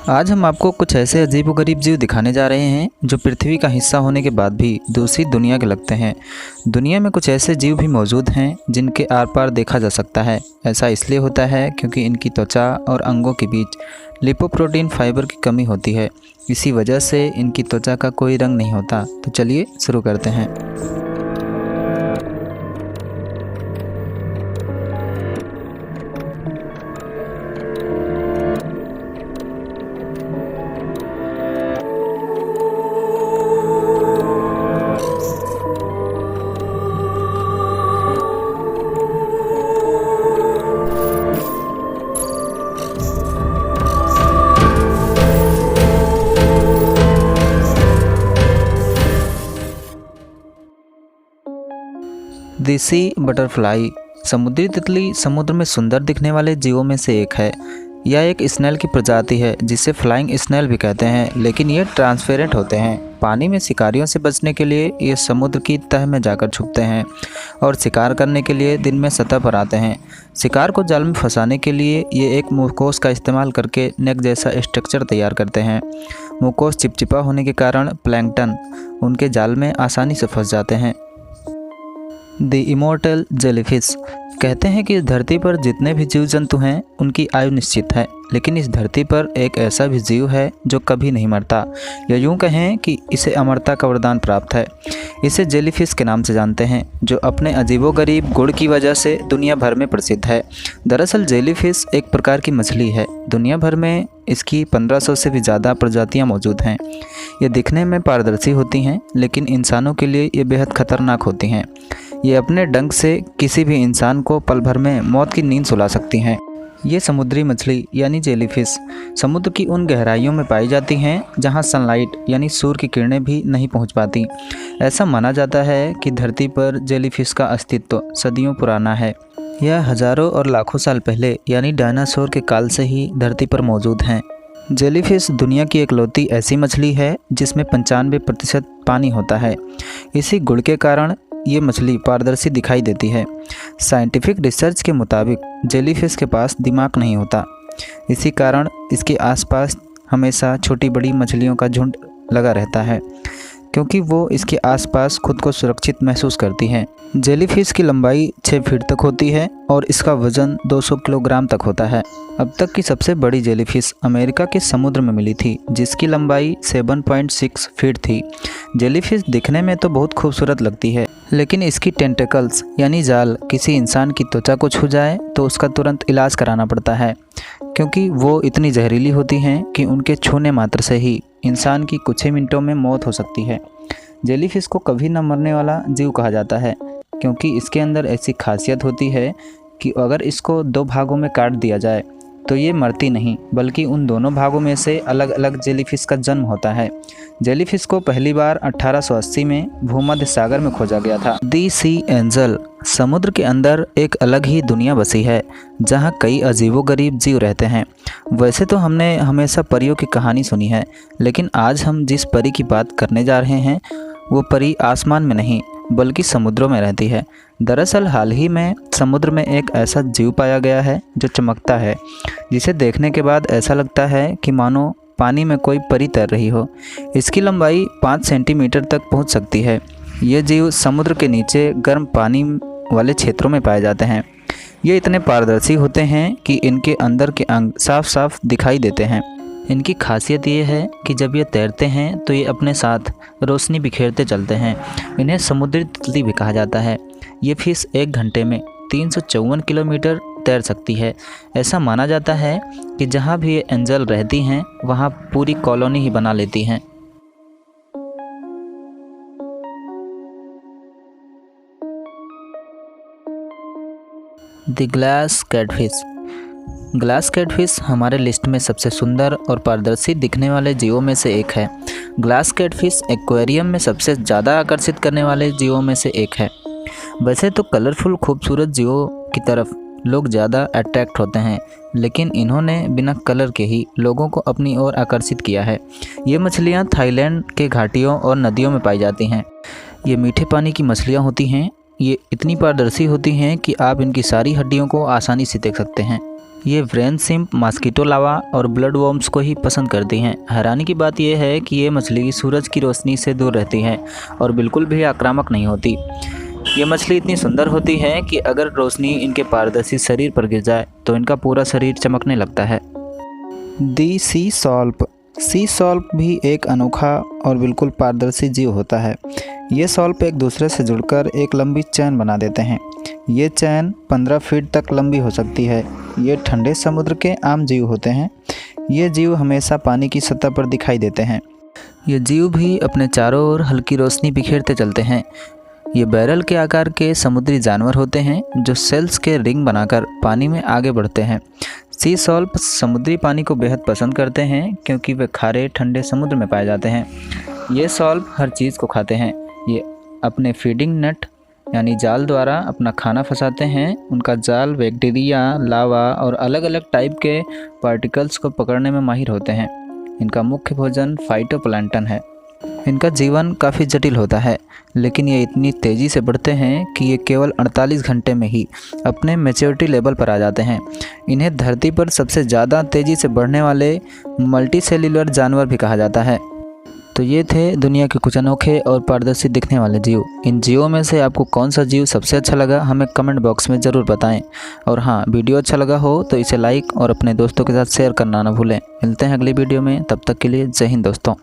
आज हम आपको कुछ ऐसे अजीबोगरीब जीव दिखाने जा रहे हैं जो पृथ्वी का हिस्सा होने के बाद भी दूसरी दुनिया के लगते हैं। दुनिया में कुछ ऐसे जीव भी मौजूद हैं जिनके आर पार देखा जा सकता है। ऐसा इसलिए होता है क्योंकि इनकी त्वचा और अंगों के बीच लिपोप्रोटीन फाइबर की कमी होती है। इसी वजह से इनकी त्वचा का कोई रंग नहीं होता। तो चलिए शुरू करते हैं। द सी बटरफ्लाई समुद्री तितली समुद्र में सुंदर दिखने वाले जीवों में से एक है। यह एक स्नेल की प्रजाति है जिसे फ्लाइंग स्नेल भी कहते हैं, लेकिन ये ट्रांसपेरेंट होते हैं। पानी में शिकारियों से बचने के लिए ये समुद्र की तह में जाकर छुपते हैं और शिकार करने के लिए दिन में सतह पर आते हैं। शिकार को जाल में फंसाने के लिए ये एक मुखौश का इस्तेमाल करके नेक जैसा स्ट्रक्चर तैयार करते हैं। मुखौश चिपचिपा होने के कारण प्लैंकटन उनके जाल में आसानी से फंस जाते हैं। द इमोर्टल जेलीफिश कहते हैं कि इस धरती पर जितने भी जीव जंतु हैं उनकी आयु निश्चित है, लेकिन इस धरती पर एक ऐसा भी जीव है जो कभी नहीं मरता, या यूँ कहें कि इसे अमरता का वरदान प्राप्त है। इसे जेलीफिश के नाम से जानते हैं, जो अपने अजीबोगरीब गुण की वजह से दुनिया भर में प्रसिद्ध है। दरअसल जेलीफिश एक प्रकार की मछली है। दुनिया भर में इसकी 1500 से भी ज़्यादा प्रजातियाँ मौजूद हैं। ये दिखने में पारदर्शी होती हैं, लेकिन इंसानों के लिए ये बेहद खतरनाक होती हैं। ये अपने डंक से किसी भी इंसान को पल भर में मौत की नींद सुला सकती हैं। ये समुद्री मछली यानी जेलीफिश समुद्र की उन गहराइयों में पाई जाती हैं जहां सनलाइट यानी सूर्य की किरणें भी नहीं पहुंच पाती। ऐसा माना जाता है कि धरती पर जेलीफिश का अस्तित्व सदियों पुराना है। यह हजारों और लाखों साल पहले यानी डायनासोर के काल से ही धरती पर मौजूद हैं। जेलीफिश दुनिया की इकलौती ऐसी मछली है जिसमें 95% पानी होता है। इसी गुण के कारण ये मछली पारदर्शी दिखाई देती है। साइंटिफिक रिसर्च के मुताबिक जेलीफिश के पास दिमाग नहीं होता। इसी कारण इसके आसपास हमेशा छोटी बड़ी मछलियों का झुंड लगा रहता है, क्योंकि वो इसके आसपास खुद को सुरक्षित महसूस करती हैं। जेलीफिश की लंबाई 6 फीट तक होती है और इसका वजन 200 किलोग्राम तक होता है। अब तक की सबसे बड़ी जेलीफिश अमेरिका के समुद्र में मिली थी, जिसकी लंबाई 7.6 फीट थी। जेलीफिश दिखने में तो बहुत खूबसूरत लगती है, लेकिन इसकी टेंटेकल्स यानी जाल किसी इंसान की त्वचा को छू जाए तो उसका तुरंत इलाज कराना पड़ता है, क्योंकि वो इतनी जहरीली होती हैं कि उनके छूने मात्र से ही इंसान की कुछ ही मिनटों में मौत हो सकती है। जेलीफिश को कभी न मरने वाला जीव कहा जाता है, क्योंकि इसके अंदर ऐसी खासियत होती है कि अगर इसको 2 भागों में काट दिया जाए तो ये मरती नहीं, बल्कि उन दोनों भागों में से अलग अलग जेलीफिश का जन्म होता है। जेलीफिश को पहली बार 1880 में भूमध्य सागर में खोजा गया था। दी सी एंजल समुद्र के अंदर एक अलग ही दुनिया बसी है, जहां कई अजीबोगरीब जीव रहते हैं। वैसे तो हमने हमेशा परियों की कहानी सुनी है, लेकिन आज हम जिस परी की बात करने जा रहे हैं वो परी आसमान में नहीं बल्कि समुद्रों में रहती है। दरअसल हाल ही में समुद्र में एक ऐसा जीव पाया गया है जो चमकता है, जिसे देखने के बाद ऐसा लगता है कि मानो पानी में कोई परी तैर रही हो। इसकी लंबाई 5 सेंटीमीटर तक पहुंच सकती है। ये जीव समुद्र के नीचे गर्म पानी वाले क्षेत्रों में पाए जाते हैं। ये इतने पारदर्शी होते हैं कि इनके अंदर के अंग साफ साफ दिखाई देते हैं। इनकी खासियत ये है कि जब ये तैरते हैं तो ये अपने साथ रोशनी बिखेरते चलते हैं। इन्हें समुद्री तितली भी कहा जाता है। ये फिश 1 घंटे में 354 किलोमीटर तैर सकती है। ऐसा माना जाता है कि जहाँ भी ये एंजल रहती हैं वहाँ पूरी कॉलोनी ही बना लेती हैं। The glass catfish glass catfish हमारे लिस्ट में सबसे सुंदर और पारदर्शी दिखने वाले जीवों में से एक है। ग्लास कैटफिश एक्वेरियम में सबसे ज़्यादा आकर्षित करने वाले जीवों में से एक है। वैसे तो कलरफुल खूबसूरत जीवों की तरफ लोग ज़्यादा अट्रैक्ट होते हैं, लेकिन इन्होंने बिना कलर के ही लोगों को अपनी ओर आकर्षित किया है। ये मछलियाँ थाईलैंड के घाटियों और नदियों में पाई जाती हैं। ये मीठे पानी की मछलियाँ होती हैं। ये इतनी पारदर्शी होती हैं कि आप इनकी सारी हड्डियों को आसानी से देख सकते हैं। ये व्रेन सिम्प, मॉस्किटो लार्वा और ब्लड वॉर्म्स को ही पसंद करती हैं। हैरानी की बात यह है कि ये मछली सूरज की रोशनी से दूर रहती हैं और बिल्कुल भी आक्रामक नहीं होती। ये मछली इतनी सुंदर होती है कि अगर रोशनी इनके पारदर्शी शरीर पर गिर जाए तो इनका पूरा शरीर चमकने लगता है। दी सी सॉल्प भी एक अनोखा और बिल्कुल पारदर्शी जीव होता है। ये सॉल्प एक दूसरे से जुड़कर एक लंबी चैन बना देते हैं। ये चैन 15 फीट तक लंबी हो सकती है। ये ठंडे समुद्र के आम जीव होते हैं। ये जीव हमेशा पानी की सतह पर दिखाई देते हैं। ये जीव भी अपने चारों ओर हल्की रोशनी बिखेरते चलते हैं। ये बैरल के आकार के समुद्री जानवर होते हैं जो सेल्स के रिंग बनाकर पानी में आगे बढ़ते हैं। सी सॉल्प समुद्री पानी को बेहद पसंद करते हैं क्योंकि वे खारे ठंडे समुद्र में पाए जाते हैं। ये सॉल्प हर चीज़ को खाते हैं। ये अपने फीडिंग नेट यानी जाल द्वारा अपना खाना फंसाते हैं। उनका जाल बैक्टीरिया, लावा और अलग अलग टाइप के पार्टिकल्स को पकड़ने में माहिर होते हैं। इनका मुख्य भोजन फाइटोप्लैंक्टन है। इनका जीवन काफ़ी जटिल होता है, लेकिन ये इतनी तेज़ी से बढ़ते हैं कि ये केवल 48 घंटे में ही अपने मैच्योरिटी लेवल पर आ जाते हैं। इन्हें धरती पर सबसे ज़्यादा तेज़ी से बढ़ने वाले मल्टीसेल्युलर जानवर भी कहा जाता है। तो ये थे दुनिया के कुछ अनोखे और पारदर्शी दिखने वाले जीव। इन जीवों में से आपको कौन सा जीव सबसे अच्छा लगा हमें कमेंट बॉक्स में ज़रूर बताएं। और हाँ, वीडियो अच्छा लगा हो तो इसे लाइक और अपने दोस्तों के साथ शेयर करना ना भूलें। मिलते हैं अगली वीडियो में, तब तक के लिए जय हिंद दोस्तों।